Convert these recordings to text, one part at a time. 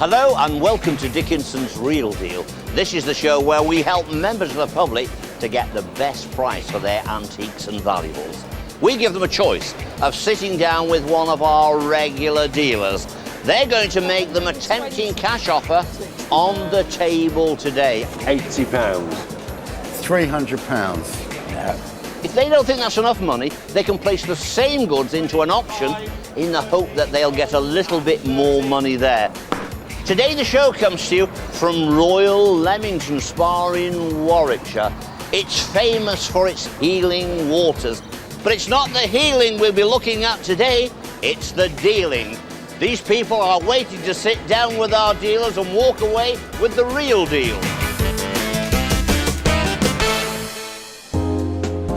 Hello and welcome to Dickinson's Real Deal. This is the show where we help members of the public to get the best price for their antiques and valuables. We give them a choice of sitting down with one of our regular dealers. They're going to make them a tempting cash offer on the table today. £80. £300. Yeah. If they don't think that's enough money, they can place the same goods into an auction in the hope that they'll get a little bit more money there. Today the show comes to you from Royal Leamington Spa in Warwickshire. It's famous for its healing waters, but it's not the healing we'll be looking at today, it's the dealing. These people are waiting to sit down with our dealers and walk away with the real deal.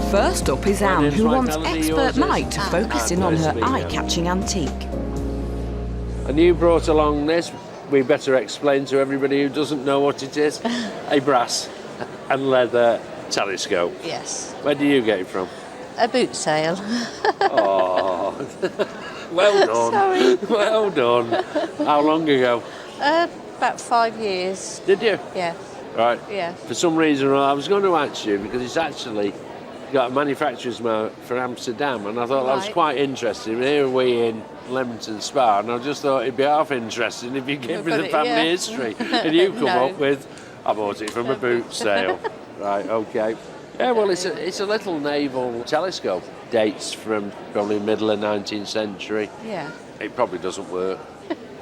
First up is Anne, who wants expert Mike to focus in on her eye-catching antique. And you brought along this, we better explain to everybody who doesn't know what it is, a brass and leather telescope. Yes. Where do you get it from? A boot sale. Oh, well done. Sorry. Well done. How long ago? About 5 years. Did you? Yeah. Right. Yeah. For some reason, I was going to ask you because it's actually got a manufacturer's mark for Amsterdam, and I thought that was Right. quite interesting. Here are we in Leamington Spa, and I just thought it'd be half interesting if you give me got the it, family yeah. history, and you come No. up with, I bought it from a boot sale. Right, okay. Yeah, well, it's a little naval telescope. Dates from probably middle of 19th century. Yeah. It probably doesn't work.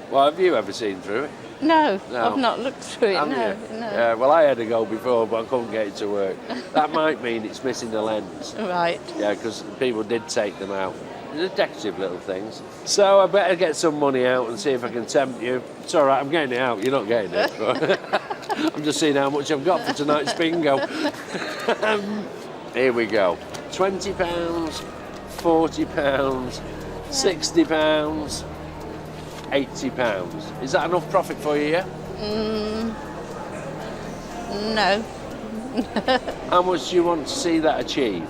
Well, have you ever seen through it? No, No. I've not looked through it. Have No, you? no. Yeah, well, I had a go before, but I couldn't get it to work. That might mean it's missing the lens. Right. Yeah, because people did take them out. They're decorative little things. So I better get some money out and see if I can tempt you. It's all right, I'm getting it out. You're not getting it. But I'm just seeing how much I've got for tonight's bingo. Here we go. £20, £40, £60, £80. Is that enough profit for you, yeah? No. How much do you want to see that achieve?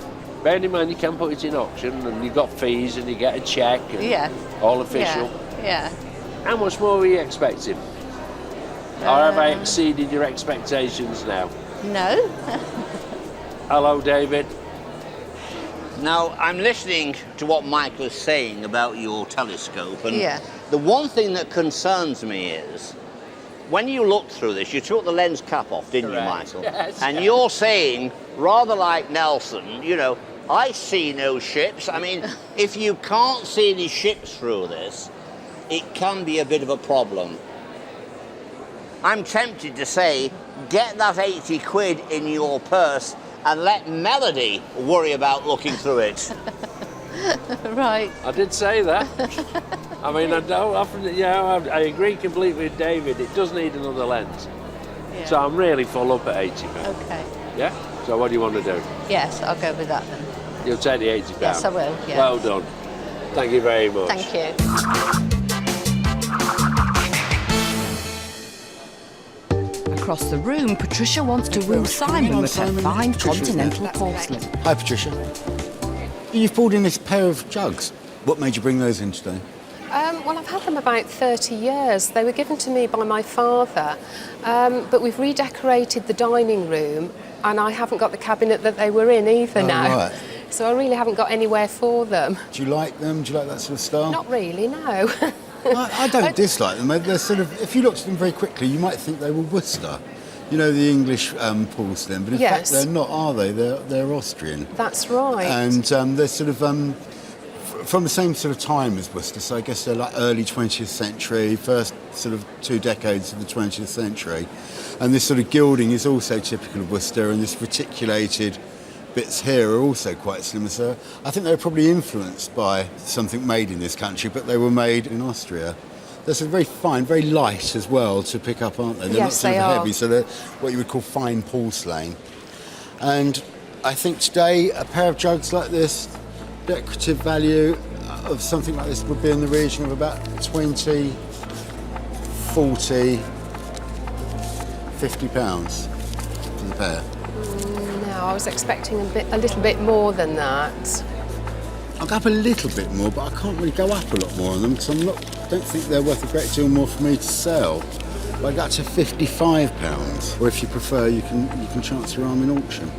Bear in mind you can put it in auction and you've got fees and you get a cheque and Yeah. all official. Yeah. How much more were you expecting? Or have I exceeded your expectations now? No. Hello, David. Now, I'm listening to what Mike was saying about your telescope, and Yeah. the one thing that concerns me is, when you looked through this, you took the lens cap off, didn't you, Correct. Michael? Yes. And you're saying, rather like Nelson, you know, I see no ships. I mean, if you can't see any ships through this, it can be a bit of a problem. I'm tempted to say, get that 80 quid in your purse and let Melody worry about looking through it. Right. I did say that. I mean, I don't often, I agree completely with David. It does need another lens. Yeah. So I'm really full up at £80. Okay. Yeah? So what do you want to do? Yes, I'll go with that then. You'll take the £80? Yes, I will. Yeah. Well done. Thank you very much. Thank you. Across the room, Patricia wants to woo Simon with her fine continental porcelain. Hi, Patricia. You've brought in this pair of jugs. What made you bring those in today? Well, I've had them about 30 years. They were given to me by my father, but we've redecorated the dining room and I haven't got the cabinet that they were in either now. Right. So I really haven't got anywhere for them. Do you like them? Do you like that sort of style? Not really, no. I don't dislike them. They're sort of, if you looked at them very quickly, you might think they were Worcester. You know, the English porcelain, but in fact Yes. they're not, are they? They're Austrian. That's right. And they're sort of from the same sort of time as Worcester, so I guess they're like early 20th century, first sort of 2 decades of the 20th century. And this sort of gilding is also typical of Worcester, and this reticulated bits here are also quite similar. So I think they were probably influenced by something made in this country, but they were made in Austria. They're sort of very fine, very light as well to pick up, aren't they? They're Yes, not sort they of are. heavy, so they're what you would call fine porcelain. And I think today a pair of jugs like this, decorative value of something like this would be in the region of about 20, 40, £50 for the pair. No, I was expecting a little bit more than that. I'll go up a little bit more, but I can't really go up a lot more on them because don't think they're worth a great deal more for me to sell. I got to £55. Or if you prefer, you can chance your arm in auction.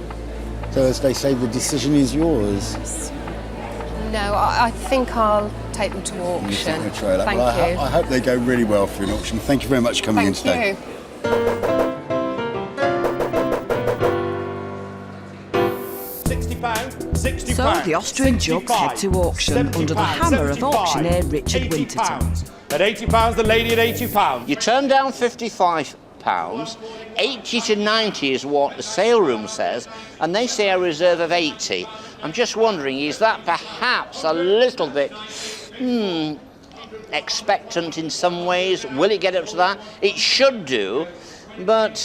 So as they say, the decision is yours. No, I think I'll take them to auction. You think they'll try that? Thank Well, you. I hope they go really well for you in auction. Thank you very much for coming in today. Thank you. So the Austrian jugs head to auction under the hammer of auctioneer Richard Winterton. At £80, the lady at £80. You turn down £55, 80 to 90 is what the sale room says, and they say a reserve of 80. I'm just wondering, is that perhaps a little bit, expectant in some ways? Will it get up to that? It should do, but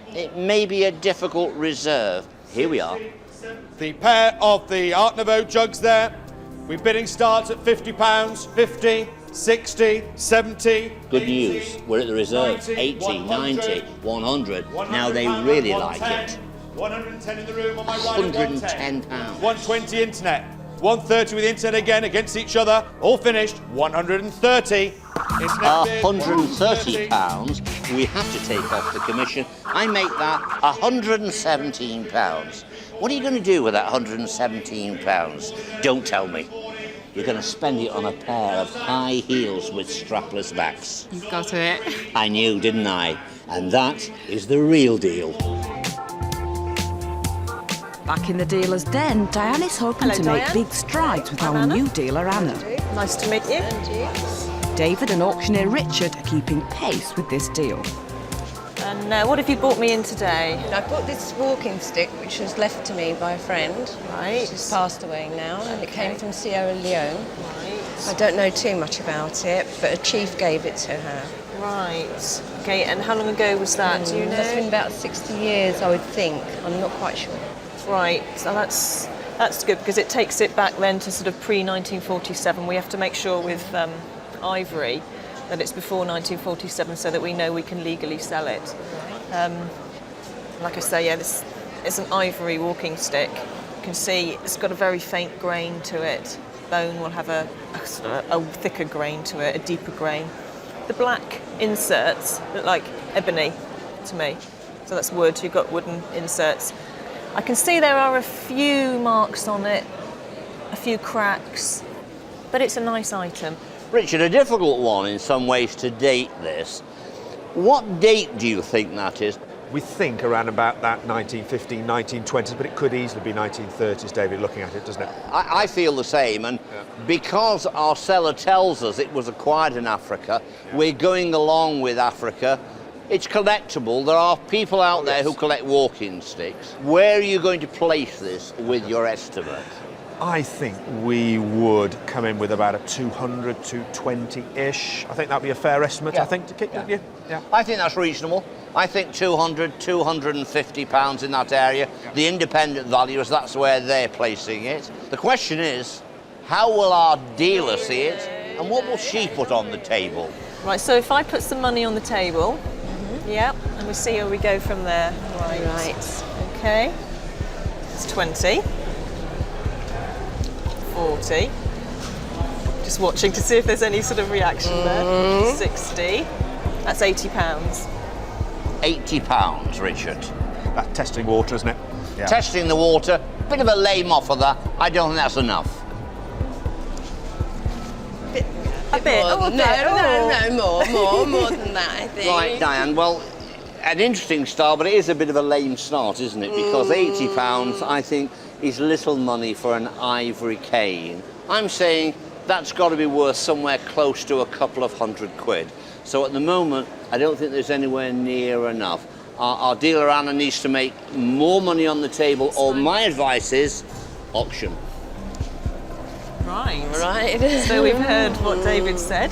it may be a difficult reserve. Here we are. The pair of the Art Nouveau jugs there. We're bidding starts at £50, 50, 60, 70. Good news, we're at the reserve. 80, 90, 100. Now they really like it. 110 in the room on my right. £110. 120 internet. 130 with internet again against each other. All finished. 130. £130. We have to take off the commission. I make that £117. What are you going to do with that £117? Don't tell me. You're going to spend it on a pair of high heels with strapless backs. You've got it. I knew, didn't I? And that is the real deal. Back in the dealer's den, Diane is hoping to make big strides with our new dealer, Anna. Nice to meet you. David and auctioneer Richard are keeping pace with this deal. And what have you bought me in today? I bought this walking stick, which was left to me by a friend. Right. She's passed away now, and it came from Sierra Leone. Right. I don't know too much about it, but a chief gave it to her. Right. Okay, and how long ago was that? Do you know? That's been about 60 years, I would think. I'm not quite sure. Right. So that's good, because it takes it back then to sort of pre-1947. We have to make sure with Ivory that it's before 1947 so that we know we can legally sell it. Like I say, yeah, this is an Ivory walking stick. You can see it's got a very faint grain to it. Bone will have a thicker grain to it, a deeper grain. The black inserts look like ebony to me. So that's wood, you've got wooden inserts. I can see there are a few marks on it, a few cracks, but it's a nice item. Richard, a difficult one in some ways to date this. What date do you think that is? We think around about that 1915, 1920s, but it could easily be 1930s, David, looking at it, doesn't it? I feel the same, and because our seller tells us it was acquired in Africa, we're going along with Africa. It's collectible. There are people out there who collect walking sticks. Where are you going to place this with your estimate? I think we would come in with about a 200, 220-ish. I think that'd be a fair estimate, I think, to kick, wouldn't you? Yeah. I think that's reasonable. I think 200, 250 pounds in that area. The independent valuers, that's where they're placing it. The question is, how will our dealer see it, and what will she put on the table? Right, so if I put some money on the table, yeah, and we see where we go from there. Right. Okay. It's 20. 40. Just watching to see if there's any sort of reaction there. 60. That's £80. £80, Richard. That's testing water, isn't it? Yeah. Testing the water. Bit of a lame offer that. I don't think that's enough. A bit. More than more than that, I think. Right, Diane, well, an interesting start, but it is a bit of a lame start, isn't it? Because £80, I think, is little money for an ivory cane. I'm saying that's got to be worth somewhere close to a couple of £100. So at the moment, I don't think there's anywhere near enough. Our dealer Anna needs to make more money on the table, or my advice is auction. Right. Right. So we've heard what David said.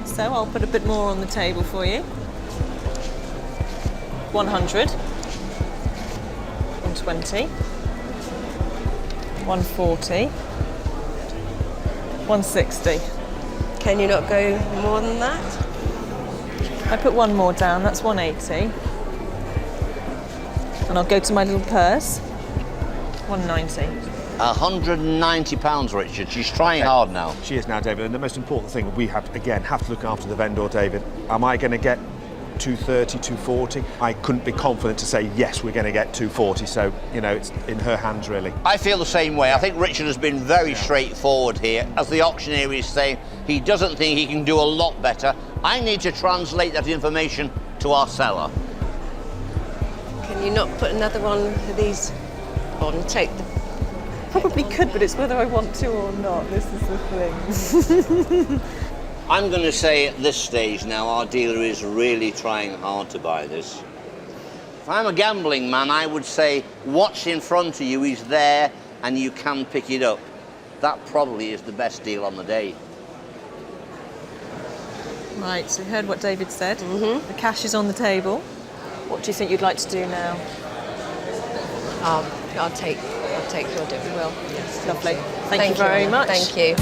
So I'll put a bit more on the table for you. 100. 120. 140. 160. Can you not go more than that? I put one more down, that's 180. And I'll go to my little purse. 190. £190, Richard. She's trying hard now. She is now, David, and the most important thing we have to look after the vendor, David. Am I going to get 230, 240. I couldn't be confident to say, yes, we're going to get 240. So, you know, it's in her hands, really. I feel the same way. I think Richard has been very straightforward here. As the auctioneer is saying, he doesn't think he can do a lot better. I need to translate that information to our seller. Can you not put another one of these on? Take the... Probably could, but it's whether I want to or not. This is the thing. I'm going to say at this stage now, our dealer is really trying hard to buy this. If I'm a gambling man, I would say what's in front of you is there and you can pick it up. That probably is the best deal on the day. Right, so you heard what David said. The cash is on the table. What do you think you'd like to do now? I'll take your deal. Well, yes, lovely. Thank you very much. Thank you.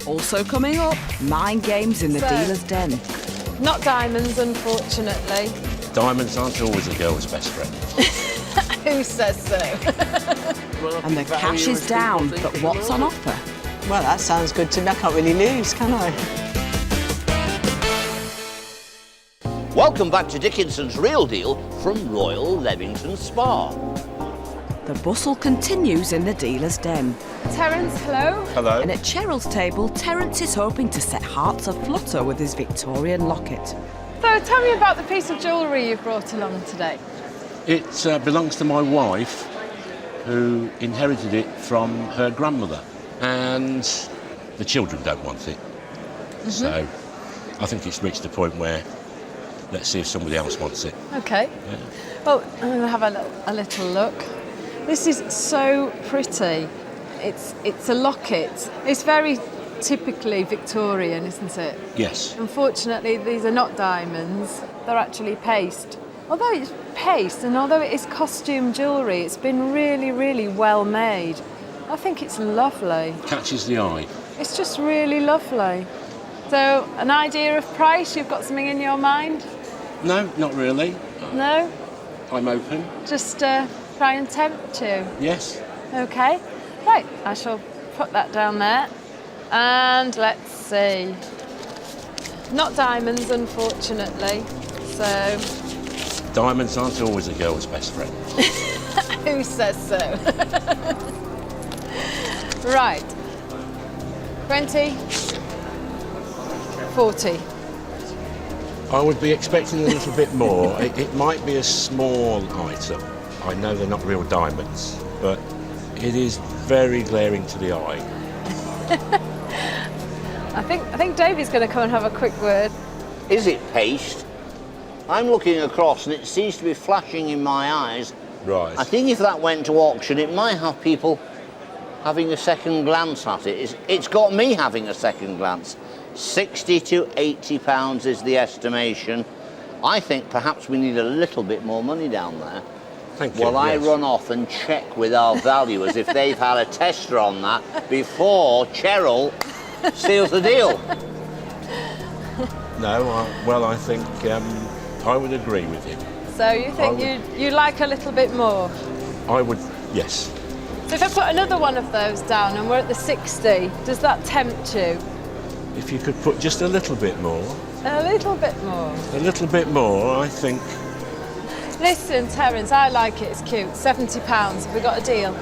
Also coming up, mind games in the dealer's den. Not diamonds, unfortunately. Diamonds aren't always a girl's best friend. Who says so? And the cash is down, but what's on offer? Well, that sounds good to me. I can't really lose, can I? Welcome back to Dickinson's Real Deal from Royal Leamington Spa. The bustle continues in the dealer's den. Terence, hello. Hello. And at Cheryl's table, Terence is hoping to set hearts aflutter with his Victorian locket. So tell me about the piece of jewellery you've brought along today. It belongs to my wife, who inherited it from her grandmother, and the children don't want it. So I think it's reached the point where let's see if somebody else wants it. Okay. Yeah. Well, I'm going to have a little look. This is so pretty. It's a locket. It's very typically Victorian, isn't it? Yes. Unfortunately, these are not diamonds. They're actually paste. Although it's paste and although it is costume jewellery, it's been really, really well made. I think it's lovely. Catches the eye. It's just really lovely. So, an idea of price? You've got something in your mind? No, not really. No? I'm open. Just try and tempt you? Yes. Okay. Right, I shall put that down there. And let's see. Not diamonds, unfortunately. So... Diamonds aren't always a girl's best friend. Who says so? Right. 20. 40. I would be expecting a little bit more. It might be a small item. I know they're not real diamonds, but it is very glaring to the eye. I think Davey's going to come and have a quick word. Is it paste? I'm looking across and it seems to be flashing in my eyes. Right. I think if that went to auction, it might have people having a second glance at it. It's got me having a second glance. 60 to 80 pounds is the estimation. I think perhaps we need a little bit more money down there. Thank you. While I yes. run off and check with our valuers if they've had a tester on that before Cheryl seals the deal. No, I think I would agree with you. So you think you'd like a little bit more? I would, yes. So if I put another one of those down and we're at the 60, does that tempt you? If you could put just a little bit more. A little bit more. A little bit more, I think. Listen, Terence, I like it. It's cute. £70. Have we got a deal?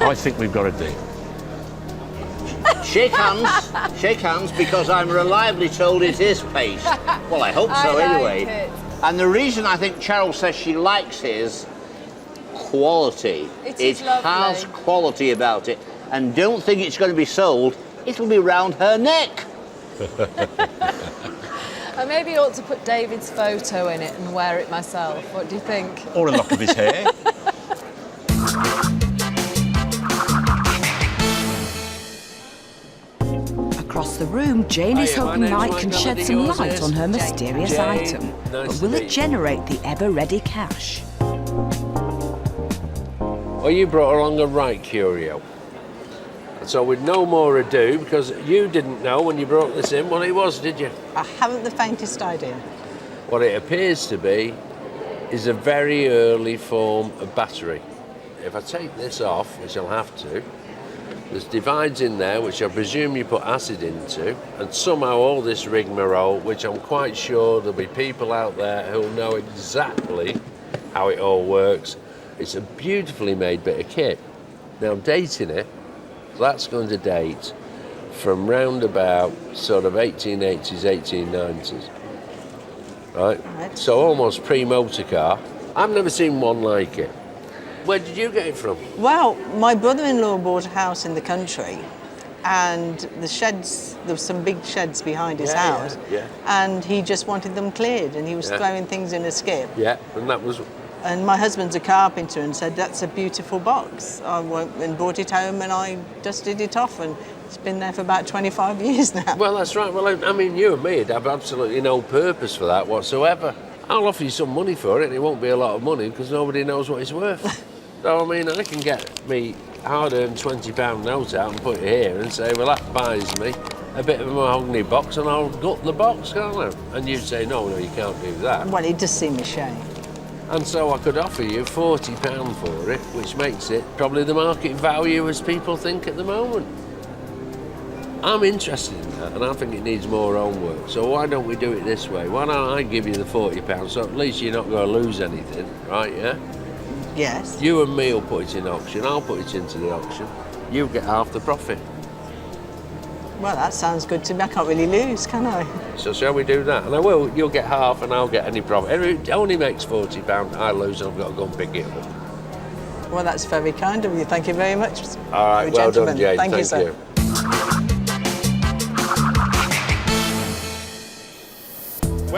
I think we've got a deal. Shake hands, because I'm reliably told it is paste. Well, I hope so anyway. It. And the reason I think Cheryl says she likes is quality. It has quality about it. And don't think it's going to be sold, it'll be round her neck. I maybe ought to put David's photo in it and wear it myself. What do you think? Or a lock of his hair. Across the room, Jane is hoping Mike can shed some light on her mysterious item. But will it generate the ever-ready cash? Well, you brought along a right curio. So with no more ado, because you didn't know when you brought this in what it was, did you? I haven't the faintest idea. What it appears to be is a very early form of battery. If I take this off, which I'll have to, There's divides in there, which I presume you put acid into, and somehow all this rigmarole, which I'm quite sure there'll be people out there who'll know exactly how it all works. It's a beautifully made bit of kit. Now, dating it, that's going to date from round about sort of 1880s, 1890s. Right? So almost pre-motor car. I've never seen one like it. Where did you get it from? Well, my brother-in-law bought a house in the country, and the sheds, there were some big sheds behind his house, and he just wanted them cleared, and he was throwing things in a skip. Yeah, and that was... And my husband's a carpenter and said, that's a beautiful box. I went and brought it home and I dusted it off, and it's been there for about 25 years now. Well, that's right. Well, I mean, you and me would have absolutely no purpose for that whatsoever. I'll offer you some money for it, and it won't be a lot of money because nobody knows what it's worth. So, I mean, I can get me hard-earned £20 note out and put it here and say, well, that buys me a bit of a mahogany box, and I'll gut the box, can't I? And you'd say, no, you can't do that. Well, it does seem a shame. And so I could offer you £40 for it, which makes it probably the market value as people think at the moment. I'm interested in that, and I think it needs more homework. So why don't we do it this way? Why don't I give you the £40, so at least you're not going to lose anything, right, yeah? Yes. You and me will put it in auction, I'll put it into the auction. You get half the profit. Well, that sounds good to me. I can't really lose, can I? So shall we do that? And I will. You'll get half and I'll get any profit. It only makes £40. I lose and I've got to go and pick it up. Well, that's very kind of you. Thank you very much. All right, well done, Jane. Thank you, sir.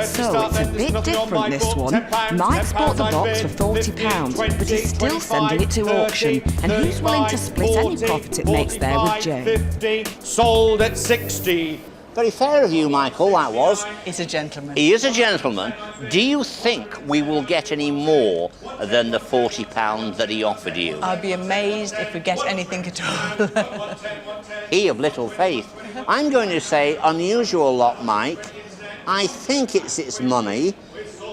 So it's a bit different, this one. Mike's bought the box for £40, but he's still sending it to auction, and he's willing to split any profit it makes there with Jane. 50, sold at 60. Very fair of you, Michael, that was. He's a gentleman. He is a gentleman. Do you think we will get any more than the £40 that he offered you? I'd be amazed if we get anything at all. He of little faith. I'm going to say unusual lot, Mike. I think it's its money.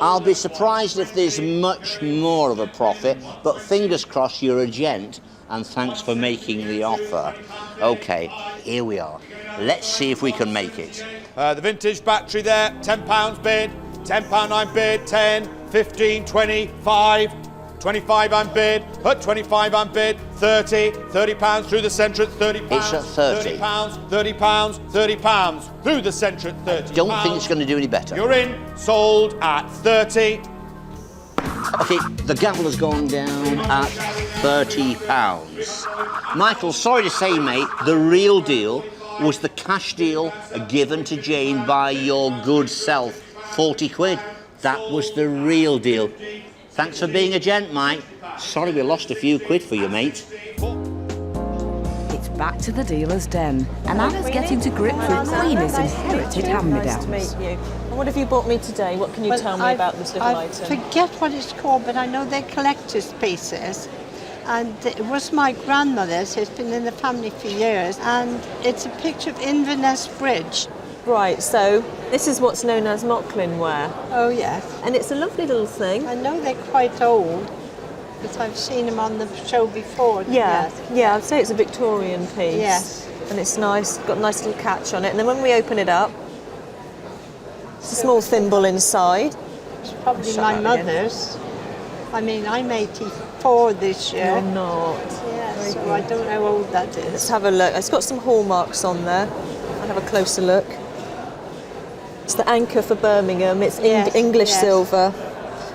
I'll be surprised if there's much more of a profit, but fingers crossed you're a gent, and thanks for making the offer. OK, here we are. Let's see if we can make it. The vintage battery there, £10 bid, £10 I'm bid, 10, 15, 25, 25 I'm bid, at 25 I'm bid, 30, £30 through the centre at £30. It's at 30. £30, £30, through the centre at £30. Don't think it's going to do any better. You're in, sold at 30. OK, the gavel has gone down at £30. Michael, sorry to say, mate, the real deal was the cash deal given to Jane by your good self, 40 quid. That was the real deal. Thanks for being a gent, Mike. Sorry we lost a few quid for you, mate. It's back to the dealer's den, and Anna's getting to grips with Queenie's inherited hand-me-downs. Nice to meet you. And what have you bought me today? What can you tell me about this little item? I forget what it's called, but I know they're collector's pieces. And it was my grandmother's. It's been in the family for years. And it's a picture of Inverness Bridge. Right, so this is what's known as Mocklin ware. Oh, yes. And it's a lovely little thing. I know they're quite old, but I've seen them on the show before. Yeah, yeah, I'd say it's a Victorian piece. Yes. And it's nice, got a nice little catch on it. And then when we open it up, it's a small thimble inside. It's probably my mother's. I mean, I'm 84 this year. You're not. Yes, so I don't know how old that is. Let's have a look. It's got some hallmarks on there. I'll have a closer look. It's the anchor for Birmingham. It's English silver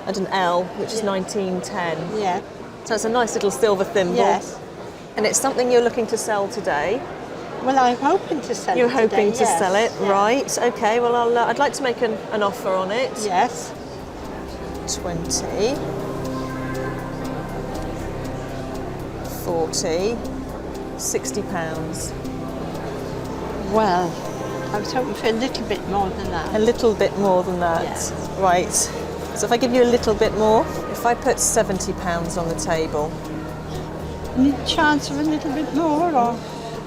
and an L, which is 1910. Yeah. So it's a nice little silver thimble. Yes. And it's something you're looking to sell today. Well, I'm hoping to sell it You're hoping today, to sell it, yes. right? Okay. Well, I'd like to make an offer on it. Yes. 20. 40. £60. Well, I was hoping for a little bit more than that. A little bit more than that. Yes. Right. So if I give you a little bit more, if I put £70 on the table. Any chance of a little bit more, or?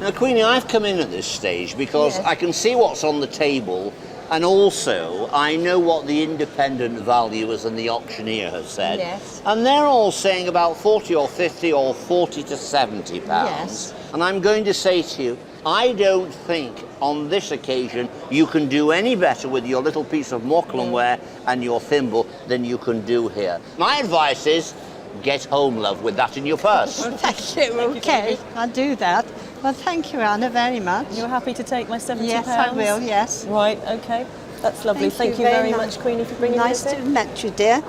Now, Queenie, I've come in at this stage because I can see what's on the table And also, I know what the independent valuers and the auctioneer has said. Yes. And they're all saying about 40 or 50 or 40 to 70 pounds. Yes. And I'm going to say to you, I don't think on this occasion you can do any better with your little piece of Moorcroft ware and your thimble than you can do here. My advice is, get home, love, with that in your purse. Well, thank you. Okay, I'll do that. Well, thank you, Anna, very much. You're happy to take my £70? Yes, I will, yes. Right, okay. That's lovely. Thank you very much, Queenie, for bringing nice this to in. have met you, dear.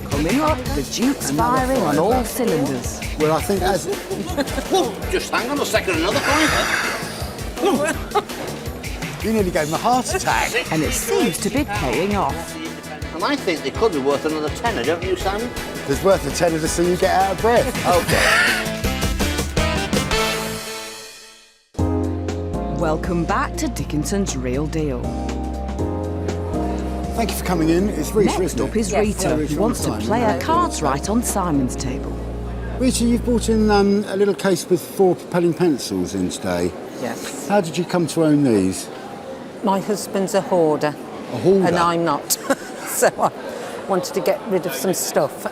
Coming up, the Duke's firing on all cylinders. Well, I think as Whoa, just hang on a second, another fiver. you nearly gave him a heart attack. And it seems to be paying off. And I think they could be worth another tenner, don't you, Simon? There's worth a tenner to see you get out of breath. Okay. Welcome back to Dickinson's Real Deal. Thank you for coming in. It's Rita, Next isn't up it? is Rita, who wants to play her cards right on Simon's table. Rita, you've brought in a little case with 4 propelling pencils in today. Yes. How did you come to own these? My husband's a hoarder. A hoarder? And I'm not. So I wanted to get rid of some stuff.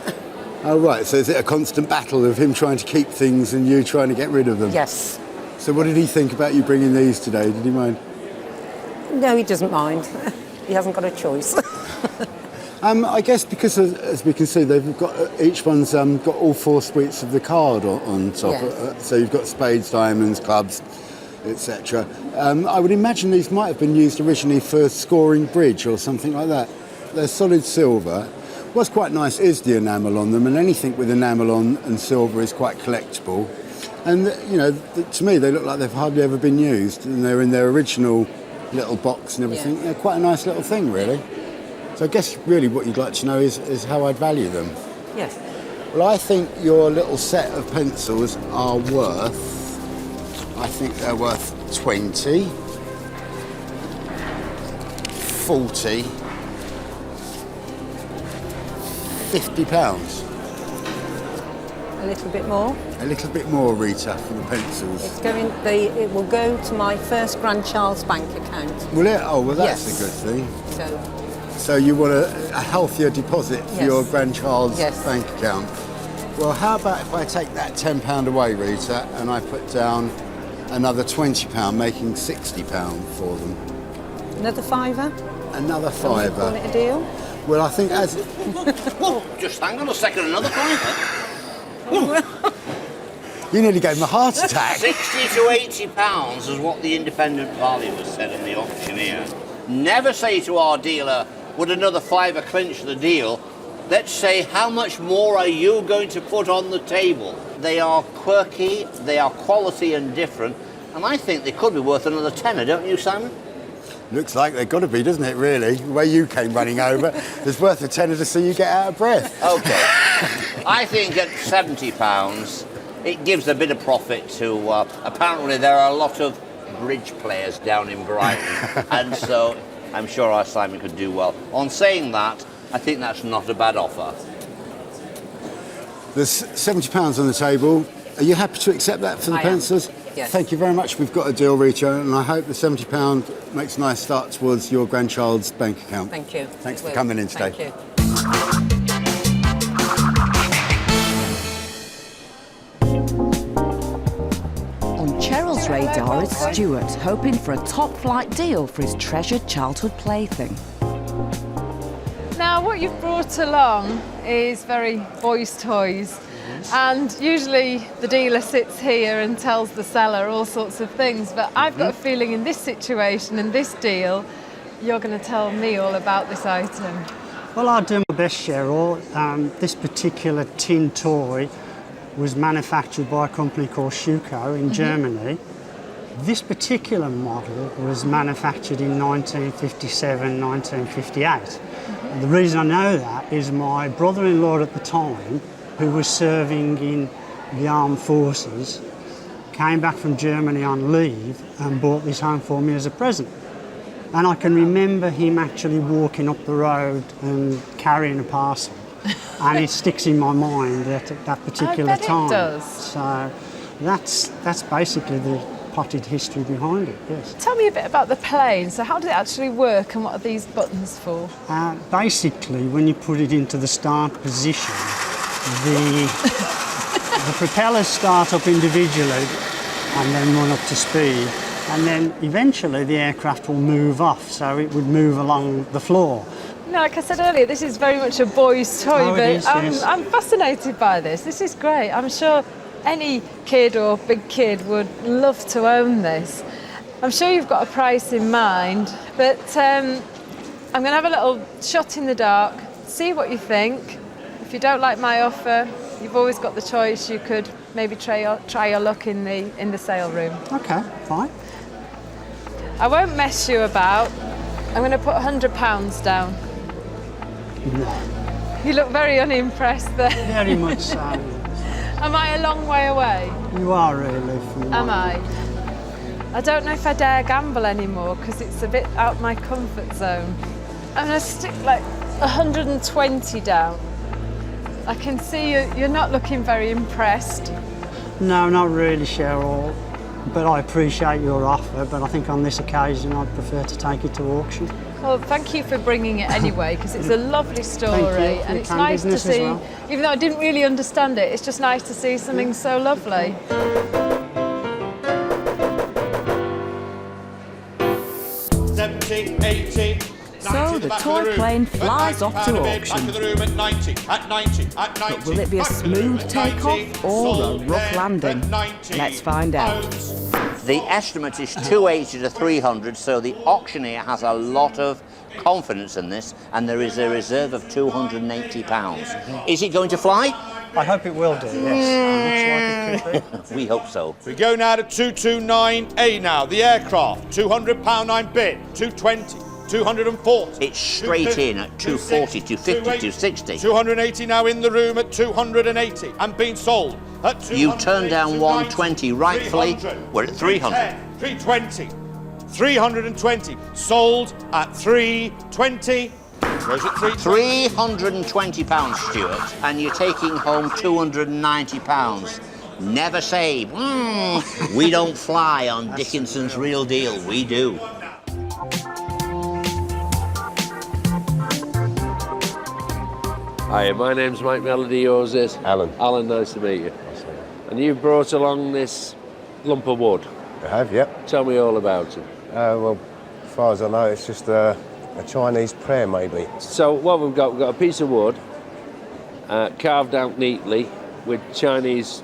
Oh, right. So is it a constant battle of him trying to keep things and you trying to get rid of them? Yes. So what did he think about you bringing these today? Did he mind? No, he doesn't mind. He hasn't got a choice. I guess because, as we can see, they've got each one's got all 4 suites of the card on top. Yes. So you've got spades, diamonds, clubs, etc. I would imagine these might have been used originally for scoring bridge or something like that. They're solid silver. What's quite nice is the enamel on them, and anything with enamel on and silver is quite collectible. And you know, to me, they look like they've hardly ever been used, and they're in their original little box and everything. They're quite a nice little thing, really. So I guess really what you'd like to know is how I'd value them. Yes. Well, I think your little set of pencils are worth, I think they're worth 20, 40, £50. A little bit more. A little bit more, Rita, for the pencils. It's going. It will go to my first grandchild's bank account. Will it? Oh, well, that's Yes. a good thing. So So you want a healthier deposit for Yes. your grandchild's Yes. bank account. Well, how about if I take that £10 away, Rita, and I put down another £20, making £60 for them? another £5. Another Call £5. it a deal. Well, I think as Whoa, just hang on a second, another fiver. you nearly gave him a heart attack. 60 to 80 pounds is what the independent valuer said in the auctioneer. Never say to our dealer, would another fiver clinch the deal? Let's say, how much more are you going to put on the table? They are quirky, they are quality and different, and I think they could be worth another tenner, don't you, Simon? Looks like they've got to be, doesn't it, really? The way you came running over, it's worth a tenner to see you get out of breath. Okay. I think at £70, it gives a bit of profit to, apparently there are a lot of bridge players down in Brighton, and so I'm sure our Simon could do well. On saying that, I think that's not a bad offer. There's £70 on the table. Are you happy to accept that for the I am. pencils? Yes. Thank you very much. We've got a deal, Rita, and I hope the £70 makes a nice start towards your grandchild's bank account. Thank you. Thanks for Will. coming in today. Thank you. On Cheryl's radar is Stuart, hoping for a top-flight deal for his treasured childhood plaything. Now, what you've brought along is very boys' toys. And usually the dealer sits here and tells the seller all sorts of things, but I've got a feeling in this situation, in this deal, you're going to tell me all about this item. Well, I'll do my best, Cheryl. This particular tin toy was manufactured by a company called Schuko in Germany. This particular model was manufactured in 1957, 1958. And the reason I know that is my brother-in-law at the time, who was serving in the armed forces, came back from Germany on leave and brought this home for me as a present. And I can remember him actually walking up the road and carrying a parcel. And it sticks in my mind at that particular time. It does. So That's basically the potted history behind it, yes. Tell me a bit about the plane. So how does it actually work and what are these buttons for? Basically, when you put it into the start position, the propellers start up individually and then run up to speed, and then eventually the aircraft will move off, so it would move along the floor. No, like I said earlier, this is very much a boy's toy, Oh, but it is, yes. I'm fascinated by this. This is great. I'm sure any kid or big kid would love to own this. I'm sure you've got a price in mind, but I'm going to have a little shot in the dark, see what you think. If you don't like my offer, you've always got the choice. You could maybe try your luck in the sale room. Okay, fine. I won't mess you about. I'm going to put £100 down. No. You look very unimpressed there. Very much so. Am I a long way away? You are really. Am I? I don't know if I dare gamble anymore because it's a bit out my comfort zone. I'm going to stick like 120 down. I can see you're not looking very impressed. No, not really, Cheryl. But I appreciate your offer, but I think on this occasion I'd prefer to take it to auction. Well, thank you for bringing it anyway, because it's a lovely story. Thank you. And it's nice to see, well. even though I didn't really understand it, it's just nice to see something so lovely. So the toy plane flies off to auction. But will it be a smooth takeoff or a rough landing? Let's find out. The estimate is 280 to 300, so the auctioneer has a lot of confidence in this, and there is a reserve of £280. Is it going to fly? I hope it will do, yes. Looks like it could be. We hope so. We go now to 229A now, the aircraft, £200 I'm bid, 220. 240. It's straight in at 240, 250, 260. 280 now in the room at 280 and being sold at 200. You turned down 120 rightfully. We're at 300. 320. 320. Sold at 320. Where's it? 320 pounds, Stuart, and you're taking home 290 pounds. Never say, we don't fly on Dickinson's Real Deal. We do. Hi, my name's Mike Melody, yours is? Alan. Alan, nice to meet you. And you've brought along this lump of wood. I have, yep. Tell me all about it. Well, as far as I know, it's just a Chinese prayer, maybe. So what we've got a piece of wood carved out neatly with Chinese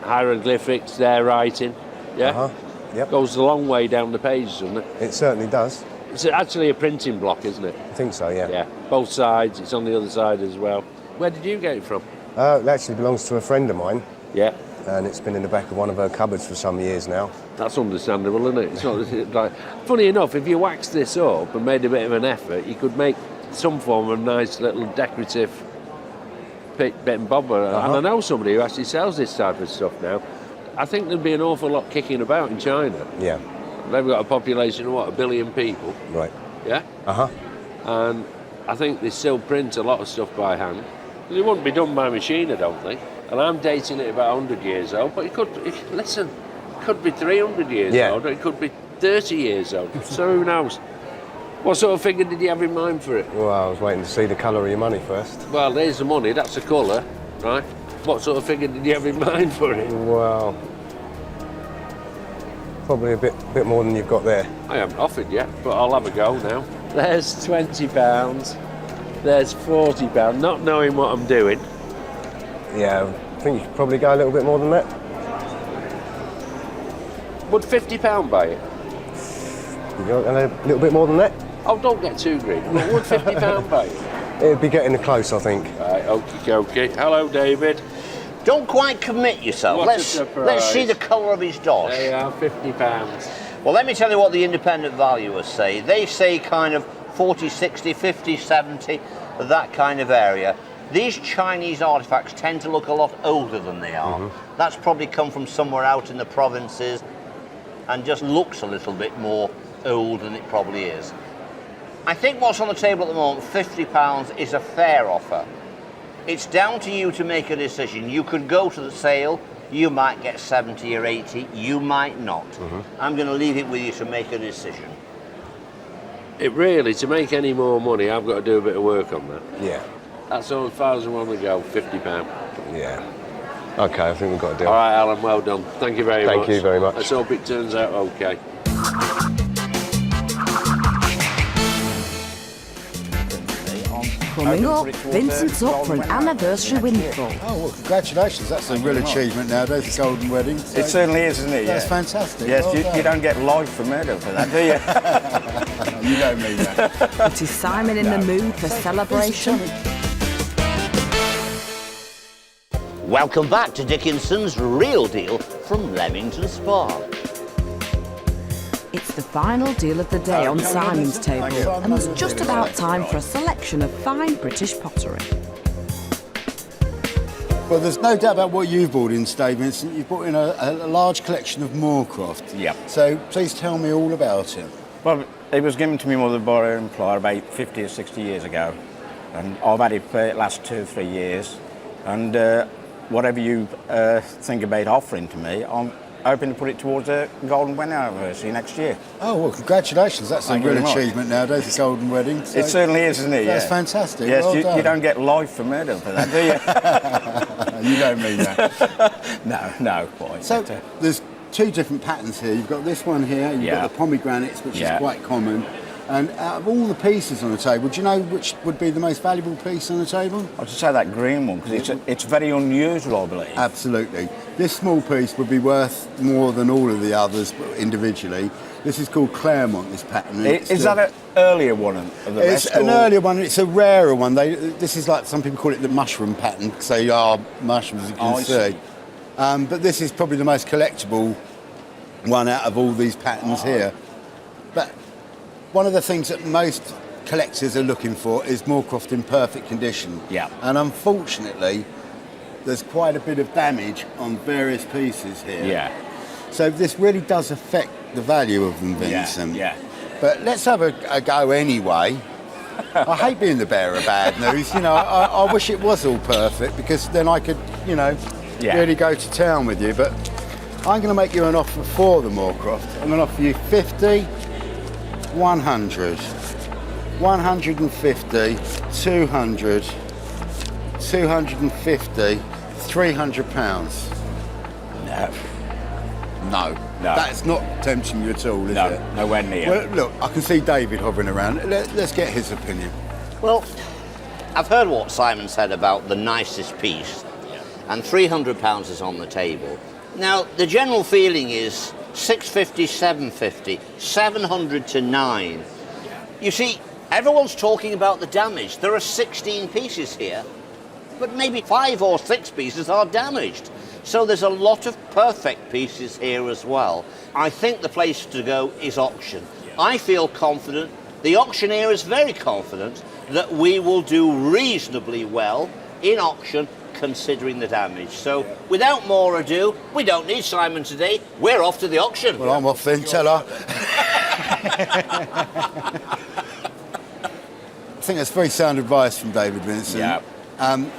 hieroglyphics, their writing. Yeah? Uh-huh, yep. Goes a long way down the page, doesn't it? It certainly does. It's actually a printing block, isn't it? I think so, yeah. Yeah, both sides. It's on the other side as well. Where did you get it from? It actually belongs to a friend of mine. Yeah. And it's been in the back of one of her cupboards for some years now. That's understandable, isn't it? It's not like. Funny enough, if you waxed this up and made a bit of an effort, you could make some form of nice little decorative bit and bobber. And I know somebody who actually sells this type of stuff now. I think there'd be an awful lot kicking about in China. Yeah. They've got a population of, 1 billion people? Right. Yeah? Uh-huh. And I think they still print a lot of stuff by hand. It wouldn't be done by machine, I don't think. And I'm dating it about 100 years old, but it could be 300 years old, or it could be 30 years old. So who knows? What sort of figure did you have in mind for it? Well, I was waiting to see the colour of your money first. Well, there's the money, that's the colour, right? What sort of figure did you have in mind for it? Well, probably a bit more than you've got there. I haven't offered yet, but I'll have a go now. There's £20, there's £40, not knowing what I'm doing. Yeah, I think you could probably go a little bit more than that. Would £50 buy it? You go a little bit more than that? Oh, don't get too greedy. But would £50 buy it? It'd be getting close, I think. Right, okay. Hello, David. Don't quite commit yourself. What a surprise. Let's see the colour of his dosh. There you are, £50. Well, let me tell you what the independent valuers say. They say kind of 40, 60, 50, 70, that kind of area. These Chinese artefacts tend to look a lot older than they are. Mm-hmm. That's probably come from somewhere out in the provinces and just looks a little bit more old than it probably is. I think what's on the table at the moment, £50, is a fair offer. It's down to you to make a decision. You could go to the sale, You might get 70 or 80, you might not. Mm-hmm. I'm going to leave it with you to make a decision. It really, to make any more money, I've got to do a bit of work on that. Yeah. That's all as far as I want to go, £50. Yeah. Okay, I think we've got a deal. All right, Alan, well done. Thank you very much. Thank you very much. Let's hope it turns out okay. Coming up, Vincent's up for an anniversary windfall. Oh, well, congratulations. That's a real achievement nowadays, a golden wedding. So It certainly is, isn't it? that's Yeah. fantastic. Yes, Well you done. don't get life for murder for that, do you? You don't mean that. But is Simon in the mood for celebration? Welcome back to Dickinson's Real Deal from Leamington Spa. It's the final deal of the day on Simon's table, and it's just about time for a selection of fine British pottery. Well, there's no doubt about what you've brought in today, Vincent. You've brought in a large collection of Moorcroft. Yeah. So please tell me all about it. Well, it was given to me mother by her employer about 50 or 60 years ago, and I've had it for the last 2 or 3 years. And whatever you think about offering to me, I'm hoping to put it towards a golden wedding anniversary next year. Oh, well, congratulations. That's Thank a you real very much. achievement nowadays, a golden wedding. So It certainly is, isn't it? That's Yeah. fantastic. Yes, Well you done. don't get life for murder for that, do you? You don't mean that. No, quite. So But, there's two different patterns here. You've got this one here, you've Yeah. got the pomegranates, which Yeah. is quite common. And out of all the pieces on the table, do you know which would be the most valuable piece on the table? I'd say that green one, because it's very unusual, I believe. Absolutely. This small piece would be worth more than all of the others individually. This is called Claremont, this pattern. Is that an earlier one of the It's rest? an or- earlier one, it's a rarer one. This is like, some people call it the mushroom pattern, because they are mushrooms, as you can I see. see. But this is probably the most collectible one out of all these patterns here. But one of the things that most collectors are looking for is Moorcroft in perfect condition. Yeah. And unfortunately, there's quite a bit of damage on various pieces here. Yeah. So this really does affect the value of them, Vincent. Yeah. But let's have a go anyway. I hate being the bearer of bad news. You know, I wish it was all perfect, because then I could, you know, Yeah. really go to town with you. But I'm going to make you an offer for the Moorcroft. I'm going to offer you 50, 100, 150, 200, 250, £300. No. No. No. That's not tempting you at all, is No, it? nowhere near. Well, look, I can see David hovering around. Let's get his opinion. Well, I've heard what Simon said about the nicest piece, and £300 is on the table. Now, the general feeling is 650, 750, 700 to 9. You see, everyone's talking about the damage. There are 16 pieces here, but maybe 5 or 6 pieces are damaged. So there's a lot of perfect pieces here as well. I think the place to go is auction. I feel confident, the auctioneer is very confident, that we will do reasonably well in auction considering the damage. So without more ado, we don't need Simon today, we're off to the auction. Well, I'm off then, tell her. I think that's very sound advice from David Vincent. Yeah.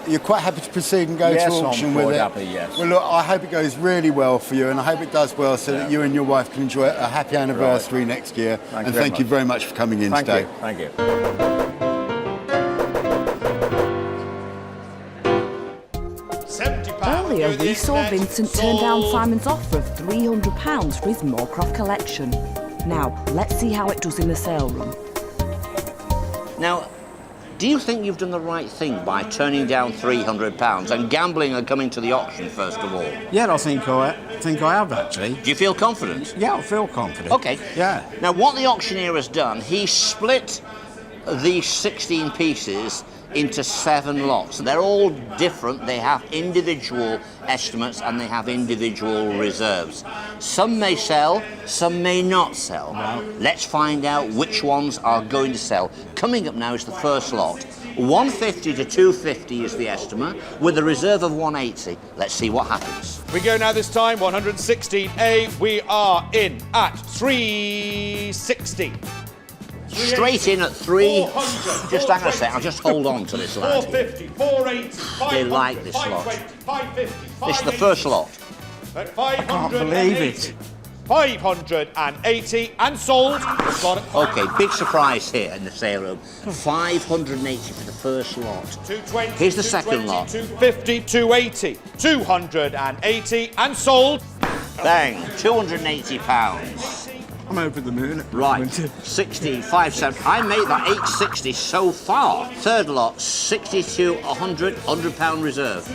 You're quite happy to proceed and go Yes, to auction I'm with quite it? happy, yes. Well, look, I hope it goes really well for you, and I hope it does well so that you and your wife can enjoy a happy anniversary next year. And thank you very much for coming in Thank today. you. Thank you. Earlier, we saw Vincent turn down Simon's offer of £300 for his Moorcroft collection. Now, let's see how it does in the sale room. Now, do you think you've done the right thing by turning down £300 and gambling and coming to the auction first of all? Yeah, I think I have actually. Do you feel confident? Yeah, I feel confident. Okay. Yeah. Now, what the auctioneer has done, he split these 16 pieces into 7 lots. They're all different. They have individual estimates and they have individual reserves. Some may sell, some may not sell. Let's find out which ones are going to sell. Coming up now is the first lot. 150 to 250 is the estimate, with a reserve of 180. Let's see what happens. We go now this time, 116A. We are in at 360. Straight in at 3. Just hang on a second, I'll just hold on to this lad. 450, 480, They like this lot. This is the first lot. At 580. can't believe it. 580 and sold. Okay, big surprise here in the sale room. 580 for the first lot. 220. Here's the second lot. 250, 280, 280 and sold. Bang, £280. I'm over the moon at the Right, moment. 65 cents. I made that 860 so far. Third lot, 62, 100, £100 reserve.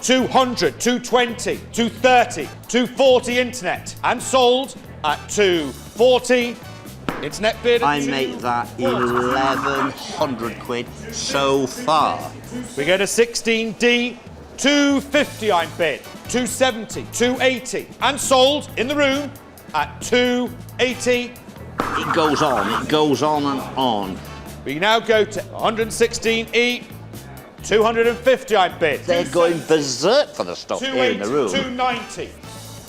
200, 220, 230, 240 internet and sold at 240. Internet bid. I make that 1,100 quid so far. We get a 16D, 250 I'm bid, 270, 280 and sold in the room at 280. It goes on and on. We now go to 116E, 250 I bid. They're going berserk for the stuff here in the room. 290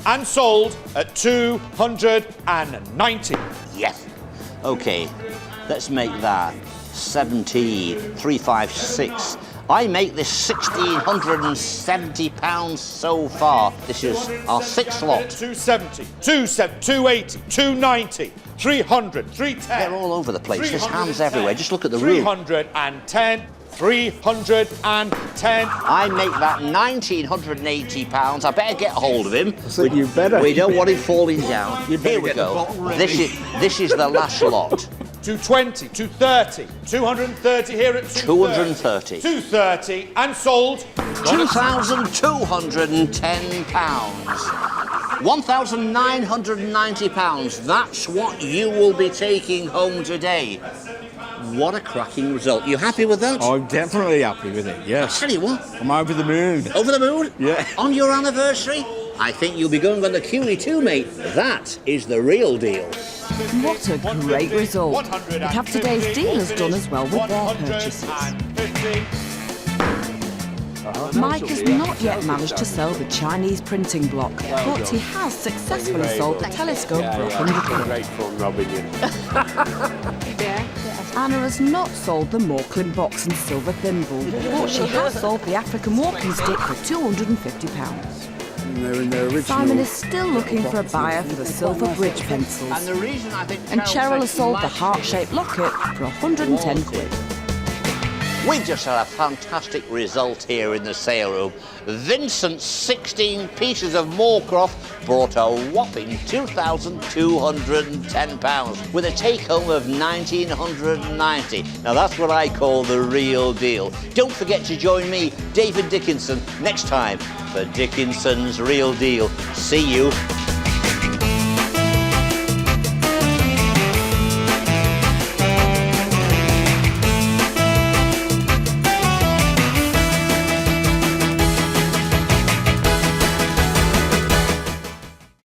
and sold at 290. Yes. Okay, let's make that 356. I make this £1,670 so far. This is our sixth lot. 270, 280, 290, 300, 310. They're all over the place. There's hands everywhere. Just look at the room. 310, 310. I make that £1,980. I better get a hold of him. You better. We don't want him falling down. Here we go. This is the last lot. 220, 230, 230 here at 230. 230 and sold. £2,210. £1,990. That's what you will be taking home today. What a cracking result. You happy with that? I'm definitely happy with it, yes. I tell you what. I'm over the moon. Over the moon? Yeah. On your anniversary? I think you'll be going on the Cooley too, mate. That is the real deal. What a great result. And have today's dealers done as well with their purchases. Mike has not yet managed to sell the Chinese printing block, but he has successfully sold the telescope for £100. Great fun robbing you. Anna has not sold the Moorcroft box and silver thimble, but she has sold the African walking stick for £250. They're in their original. Simon is still looking for a buyer for the silver bridge pencils. And the reason I think And Cheryl has sold the heart-shaped locket for 110 quid. We just had a fantastic result here in the sale room. Vincent's 16 pieces of Moorcroft brought a whopping £2,210 with a take-home of £1,990. Now that's what I call the real deal. Don't forget to join me, David Dickinson, next time for Dickinson's Real Deal. See you